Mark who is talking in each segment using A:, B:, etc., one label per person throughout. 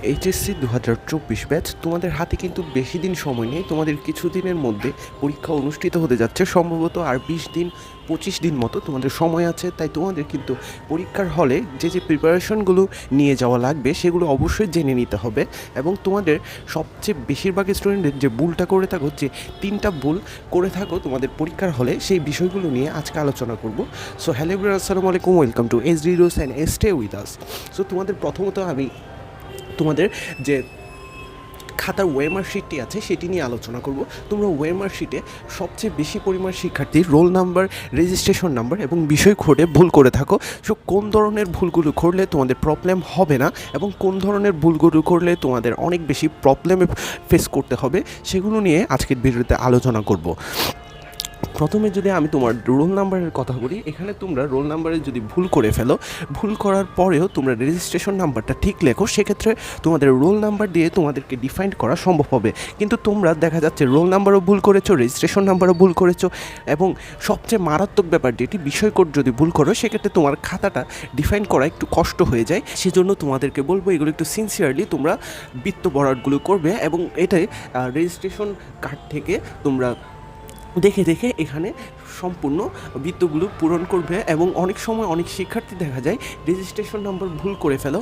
A: HSC 2024 batch, তোমাদের হাতে কিন্তু বেশি দিন সময় নেই। তোমাদের কিছুদিনের মধ্যে পরীক্ষা অনুষ্ঠিত হতে যাচ্ছে, সম্ভবত আর 20-25 দিন মতো তোমাদের সময় আছে। তাই তোমাদের কিন্তু পরীক্ষার হলে যে প্রিপারেশনগুলো নিয়ে যাওয়া লাগবে সেগুলো অবশ্যই জেনে নিতে হবে। এবং তোমাদের সবচেয়ে বেশিরভাগ স্টুডেন্টের যে ভুলটা করে থাকো, যে 3টা ভুল করে থাকো তোমাদের পরীক্ষার হলে, সেই বিষয়গুলো নিয়ে আজকে আলোচনা করব। সো হ্যালো এভরিওয়ান, আসসালামু আলাইকুম, welcome to SD rose and stay with us. So তোমাদের প্রথমত আমি তোমাদের যে খাতার ওয়েমার শিটটি আছে সেটি নিয়ে আলোচনা করব। তোমরা ওয়েমার শিটে সবচেয়ে বেশি পরিমাণ শিক্ষার্থীর রোল নাম্বার, রেজিস্ট্রেশন নাম্বার এবং বিষয় কোডে ভুল করে থাকো। সো কোন ধরনের ভুলগুলো করলে তোমাদের প্রবলেম হবে না এবং কোন ধরনের ভুলগুলো করলে তোমাদের অনেক বেশি প্রবলেমে ফেস করতে হবে, সেগুলো নিয়ে আজকের ভিডিওতে আলোচনা করব। প্রথমে যদি আমি তোমার রোল নাম্বারের কথা বলি, এখানে তোমরা রোল নাম্বারে যদি ভুল করে ফেলো, ভুল করার পরেও তোমরা রেজিস্ট্রেশন নাম্বারটা ঠিক লেখো, সেক্ষেত্রে তোমাদের রোল নাম্বার দিয়ে তোমাদেরকে ডিফাইন করা সম্ভব হবে। কিন্তু তোমরা দেখা যাচ্ছে রোল নাম্বারও ভুল করেছো, রেজিস্ট্রেশন নাম্বারও ভুল করেছো, এবং সবচেয়ে মারাত্মক ব্যাপার যেটি বিষয় কোড যদি ভুল করো, সেক্ষেত্রে তোমার খাতাটা ডিফাইন করা একটু কষ্ট হয়ে যায়। সেজন্য তোমাদেরকে বলবো এগুলো একটু সিনসিয়ারলি তোমরা বৃত্ত বরাদ্দগুলো করবে, এবং এটাই রেজিস্ট্রেশন কার্ড থেকে তোমরা দেখে দেখে এখানে সম্পূর্ণ বৃত্তগুলো পূরণ করবে। এবং অনেক সময় অনেক শিক্ষার্থী দেখা যায় রেজিস্ট্রেশন নাম্বার ভুল করে ফেলো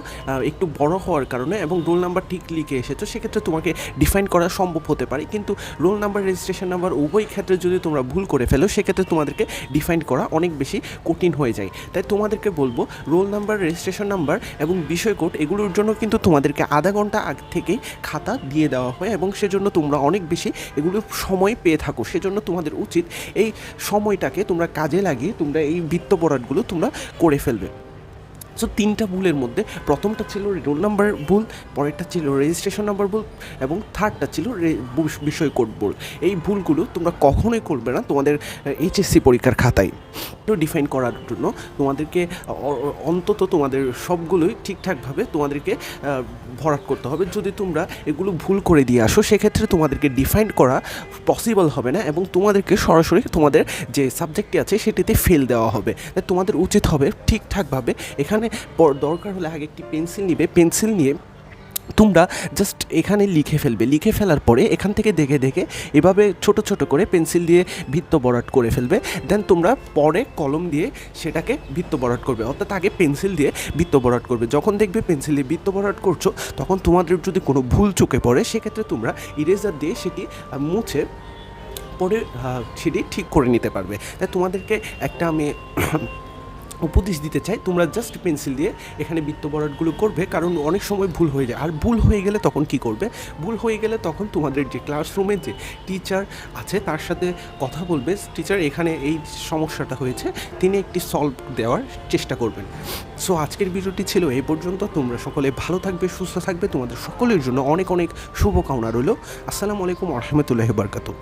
A: একটু বড় হওয়ার কারণে, এবং রোল নাম্বার ঠিক লিখে এসেছো, সেক্ষেত্রে তোমাকে ডিফাইন করা সম্ভব হতে পারে। কিন্তু রোল নাম্বার, রেজিস্ট্রেশন নাম্বার উভয় ক্ষেত্রে যদি তোমরা ভুল করে ফেলো, সেক্ষেত্রে তোমাদেরকে ডিফাইন করা অনেক বেশি কঠিন হয়ে যায়। তাই তোমাদেরকে বলবো রোল নাম্বার, রেজিস্ট্রেশন নাম্বার এবং বিষয় কোড এগুলোর জন্য কিন্তু তোমাদেরকে আধা ঘন্টা আগ থেকেই খাতা দিয়ে দেওয়া হয়, এবং সেজন্য তোমরা অনেক বেশি এগুলো সময় পেয়ে থাকো। সেজন্য তোমাদের উচিত এই সময়টাকে তোমরা কাজে লাগিয়ে তোমরা এই বৃত্ত বরাদ্দগুলো তোমরা করে ফেলবে। সো 3টা ভুলের মধ্যে প্রথমটা ছিল রোল নাম্বার ভুল, পরেরটা ছিল রেজিস্ট্রেশন নাম্বার ভুল, এবং থার্ডটা ছিল বিষয় কোড ভুল। এই ভুলগুলো তোমরা কখনোই করবে না তোমাদের এইচএসসি পরীক্ষার খাতায়। তো ডিফাইন করার জন্য তোমাদেরকে অন্তত তোমাদের সবগুলোই ঠিকঠাকভাবে তোমাদেরকে ভরাট করতে হবে। যদি তোমরা এগুলো ভুল করে দিয়ে আসো, সেক্ষেত্রে তোমাদেরকে ডিফাইন করা পসিবল হবে না, এবং তোমাদেরকে সরাসরি তোমাদের যে সাবজেক্টটি আছে সেটিতে ফেল দেওয়া হবে। তাই তোমাদের উচিত হবে ঠিকঠাকভাবে এখানে দরকার হলে আগে একটি পেন্সিল নিবে, পেন্সিল নিয়ে তোমরা জাস্ট এখানে লিখে ফেলবে। লিখে ফেলার পরে এখান থেকে দেখে দেখে এভাবে ছোট ছোট করে পেন্সিল দিয়ে বৃত্ত ভরাট করে ফেলবে। দেন তোমরা পরে কলম দিয়ে সেটাকে বৃত্ত ভরাট করবে, অর্থাৎ আগে পেন্সিল দিয়ে বৃত্ত ভরাট করবে। যখন দেখবে পেন্সিল দিয়ে বৃত্ত ভরাট করছো, তখন তোমাদের যদি কোনো ভুল চোখে পড়ে, সেক্ষেত্রে তোমরা ইরেজার দিয়ে সেটি মুছে পরে সেটি ঠিক করে নিতে পারবে। তাই তোমাদেরকে একটা আমি উপদেশ দিতে চাই, তোমরা জাস্ট পেন্সিল দিয়ে এখানে বৃত্ত বরাদ্দগুলো করবে, কারণ অনেক সময় ভুল হয়ে যায়। আর ভুল হয়ে গেলে তখন কি করবে? ভুল হয়ে গেলে তখন তোমাদের যে ক্লাসরুমে যে টিচার আছে তার সাথে কথা বলবে। টিচার এখানে এই সমস্যাটা হয়েছে, তিনি একটি সলভ দেওয়ার চেষ্টা করবেন। সো আজকের ভিডিওটি ছিল এই পর্যন্ত। তোমরা সকলে ভালো থাকবে, সুস্থ থাকবে, তোমাদের সকলের জন্য অনেক অনেক শুভকামনা রইল। আসসালামু আলাইকুম ওয়া রাহমাতুল্লাহি ওয়া বারাকাতুহু।